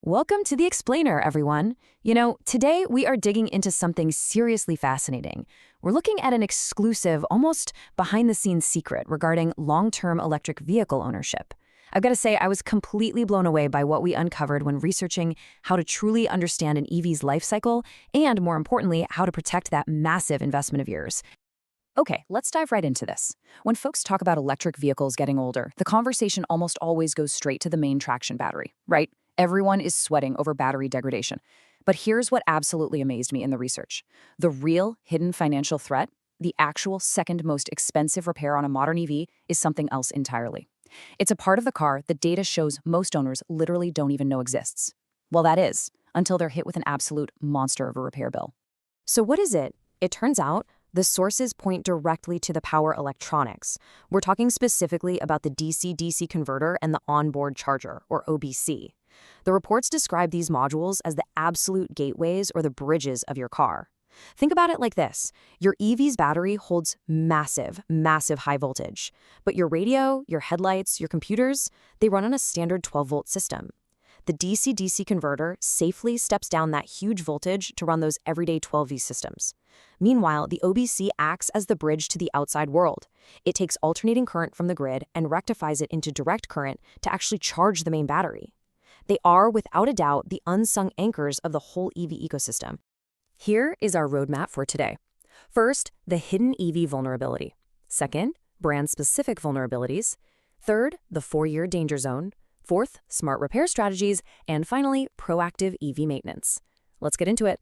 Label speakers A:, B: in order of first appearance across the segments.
A: Welcome to The Explainer, everyone. Today we are digging into something seriously fascinating. We're looking at an exclusive, almost behind-the-scenes secret regarding long-term electric vehicle ownership. I've got to say, I was completely blown away by what we uncovered when researching how to truly understand an EV's life cycle and, more importantly, how to protect that massive investment of yours. Okay, let's dive right into this. When folks talk about electric vehicles getting older, the conversation almost always goes straight to the main traction battery, right? Everyone is sweating over battery degradation. But here's what absolutely amazed me in the research. The real hidden financial threat, the actual second most expensive repair on a modern EV, is something else entirely. It's a part of the car that data shows most owners literally don't even know exists. Well, that is, until they're hit with an absolute monster of a repair bill. So what is it? It turns out the sources point directly to the power electronics. We're talking specifically about the DC-DC converter and the onboard charger, or OBC. The reports describe these modules as the absolute gateways or the bridges of your car. Think about it like this. Your EV's battery holds massive, massive high voltage. But your radio, your headlights, your computers, they run on a standard 12-volt system. The DC-DC converter safely steps down that huge voltage to run those everyday 12V systems. Meanwhile, the OBC acts as the bridge to the outside world. It takes alternating current from the grid and rectifies it into direct current to actually charge the main battery. They are, without a doubt, the unsung anchors of the whole EV ecosystem. Here is our roadmap for today. First, the hidden EV vulnerability. Second, brand-specific vulnerabilities. Third, the 4-year danger zone. Fourth, smart repair strategies. And finally, proactive EV maintenance. Let's get into it.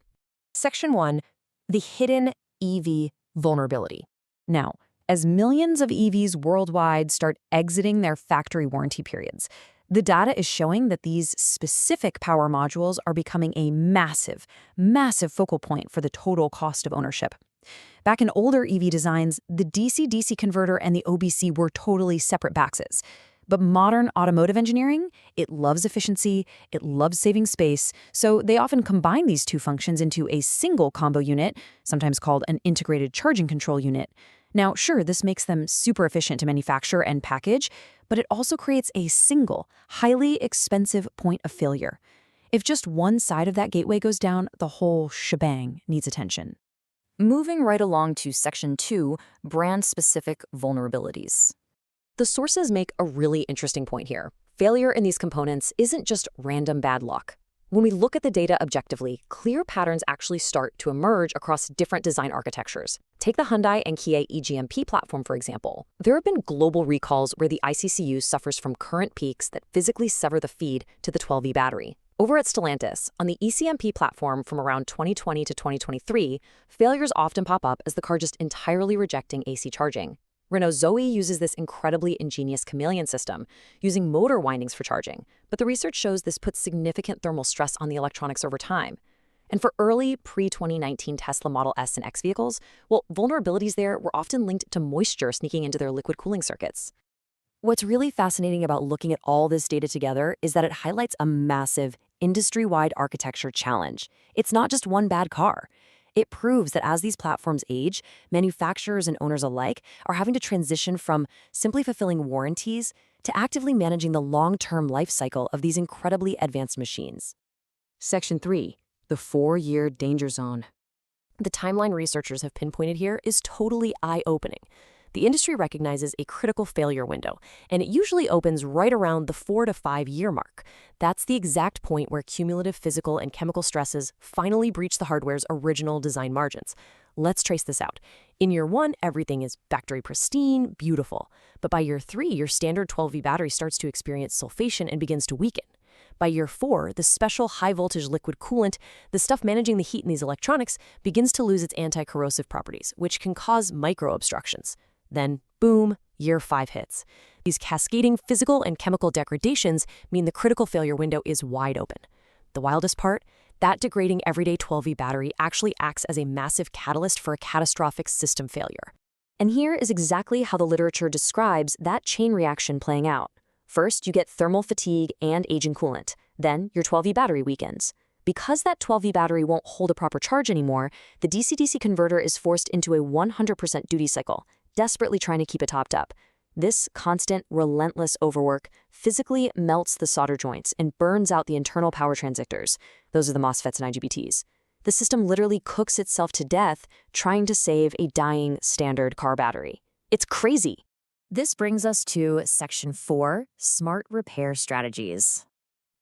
A: Section 1, the hidden EV vulnerability. Now, as millions of EVs worldwide start exiting their factory warranty periods, the data is showing that these specific power modules are becoming a massive, massive focal point for the total cost of ownership. Back in older EV designs, the DC-DC converter and the OBC were totally separate boxes. But modern automotive engineering, it loves efficiency, it loves saving space, so they often combine these two functions into a single combo unit, sometimes called an integrated charging control unit. Now, sure, this makes them super efficient to manufacture and package, but it also creates a single, highly expensive point of failure. If just one side of that gateway goes down, the whole shebang needs attention. Moving right along to Section 2, brand-specific vulnerabilities. The sources make a really interesting point here. Failure in these components isn't just random bad luck. When we look at the data objectively, clear patterns actually start to emerge across different design architectures. Take the Hyundai and Kia E-GMP platform, for example. There have been global recalls where the ICCU suffers from current peaks that physically sever the feed to the 12V battery. Over at Stellantis, on the e-CMP platform from around 2020 to 2023, failures often pop up as the car just entirely rejecting AC charging. Renault Zoe uses this incredibly ingenious chameleon system, using motor windings for charging, but the research shows this puts significant thermal stress on the electronics over time. And for early pre-2019 Tesla Model S and X vehicles, well, vulnerabilities there were often linked to moisture sneaking into their liquid cooling circuits. What's really fascinating about looking at all this data together is that it highlights a massive, industry-wide architecture challenge. It's not just one bad car. It proves that as these platforms age, manufacturers and owners alike are having to transition from simply fulfilling warranties to actively managing the long-term life cycle of these incredibly advanced machines. Section 3, the 4-year danger zone. The timeline researchers have pinpointed here is totally eye-opening. The industry recognizes a critical failure window, and it usually opens right around the 4 to 5 year mark. That's the exact point where cumulative physical and chemical stresses finally breach the hardware's original design margins. Let's trace this out. In year 1, everything is factory pristine, beautiful. But by year 3, your standard 12V battery starts to experience sulfation and begins to weaken. By year 4, the special high-voltage liquid coolant, the stuff managing the heat in these electronics, begins to lose its anti-corrosive properties, which can cause micro-obstructions. Then, boom, year 5 hits. These cascading physical and chemical degradations mean the critical failure window is wide open. The wildest part? That degrading everyday 12V battery actually acts as a massive catalyst for a catastrophic system failure. And here is exactly how the literature describes that chain reaction playing out. First, you get thermal fatigue and aging coolant. Then, your 12V battery weakens. Because that 12V battery won't hold a proper charge anymore, the DC-DC converter is forced into a 100% duty cycle, desperately trying to keep it topped up. This constant, relentless overwork physically melts the solder joints and burns out the internal power transistors. Those are the MOSFETs and IGBTs. The system literally cooks itself to death trying to save a dying standard car battery. It's crazy. This brings us to Section 4, Smart Repair Strategies.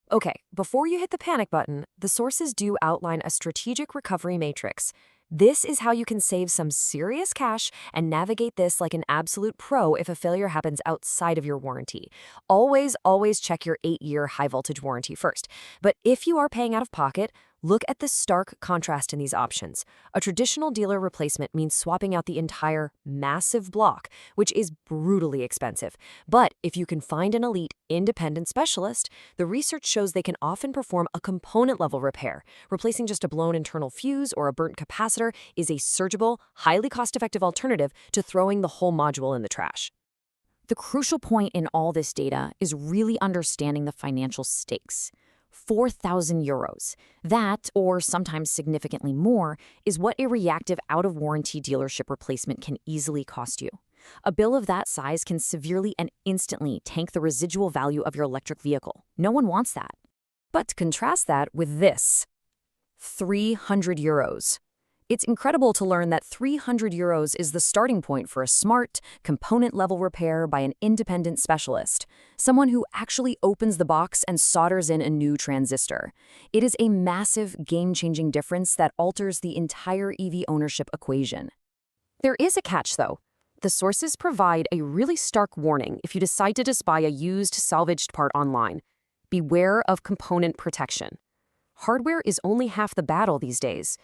A: Okay, before you hit the panic button, the sources do outline a strategic recovery matrix. This is how you can save some serious cash and navigate this like an absolute pro if a failure happens outside of your warranty. Always check your 8-year high-voltage warranty first. But if you are paying out of pocket, look at the stark contrast in these options. A traditional dealer replacement means swapping out the entire massive block, which is brutally expensive. But if you can find an elite, independent specialist, the research shows they can often perform a component-level repair. Replacing just a blown internal fuse or a burnt capacitor is a surgical, highly cost-effective alternative to throwing the whole module in the trash. The crucial point in all this data is really understanding the financial stakes. 4,000 euros. That, or sometimes significantly more, is what a reactive out-of-warranty dealership replacement can easily cost you. A bill of that size can severely and instantly tank the residual value of your electric vehicle. No one wants that. But contrast that with this. 300 euros. It's incredible to learn that 300 euros is the starting point for a smart, component-level repair by an independent specialist, someone who actually opens the box and solders in a new transistor. It is a massive, game-changing difference that alters the entire EV ownership equation. There is a catch, though. The sources provide a really stark warning if you decide to just buy a used, salvaged part online. Beware of component protection. Hardware is only half the battle these days.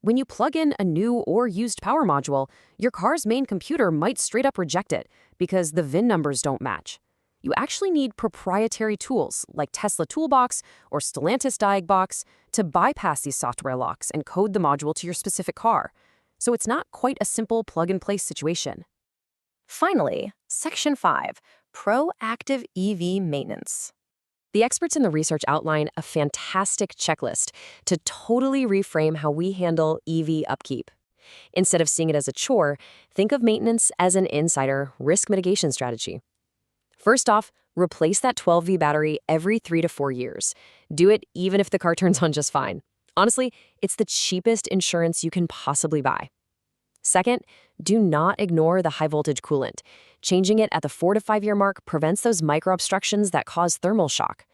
A: When you plug in a new or used power module, your car's main computer might straight up reject it because the VIN numbers don't match. You actually need proprietary tools like Tesla Toolbox or Stellantis Diagbox to bypass these software locks and code the module to your specific car. So it's not quite a simple plug-and-play situation. Finally, Section 5, Proactive EV Maintenance. The experts in the research outline a fantastic checklist to totally reframe how we handle EV upkeep. Instead of seeing it as a chore, think of maintenance as an insider risk mitigation strategy. First off, replace that 12V battery every 3 to 4 years. Do it even if the car turns on just fine. Honestly, it's the cheapest insurance you can possibly buy. Second, do not ignore the high-voltage coolant. Changing it at the 4 to 5 year mark prevents those micro-obstructions that cause thermal shock.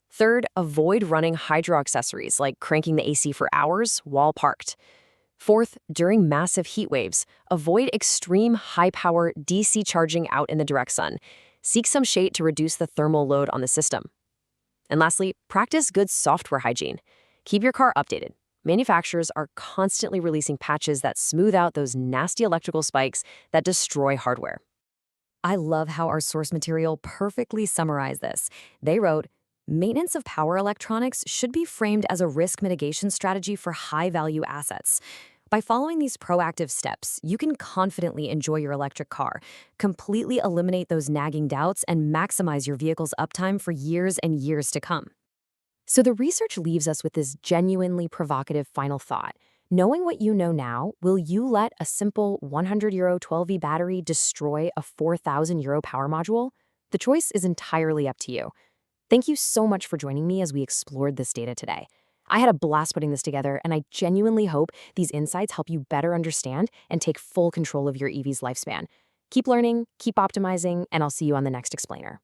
A: Third, avoid running hydro accessories like cranking the AC for hours while parked. Fourth, during massive heat waves, avoid extreme high-power DC charging out in the direct sun. Seek some shade to reduce the thermal load on the system. And lastly, practice good software hygiene. Keep your car updated. Manufacturers are constantly releasing patches that smooth out those nasty electrical spikes that destroy hardware. I love how our source material perfectly summarized this. They wrote, maintenance of power electronics should be framed as a risk mitigation strategy for high-value assets. By following these proactive steps, you can confidently enjoy your electric car, completely eliminate those nagging doubts, and maximize your vehicle's uptime for years and years to come. So the research leaves us with this genuinely provocative final thought. Knowing what you know now, will you let a simple 100 euro 12V battery destroy a 4,000 euro power module? The choice is entirely up to you. Thank you so much for joining me as we explored this data today. I had a blast putting this together, and I genuinely hope these insights help you better understand and take full control of your EV's lifespan. Keep learning, keep optimizing, and I'll see you on the next explainer.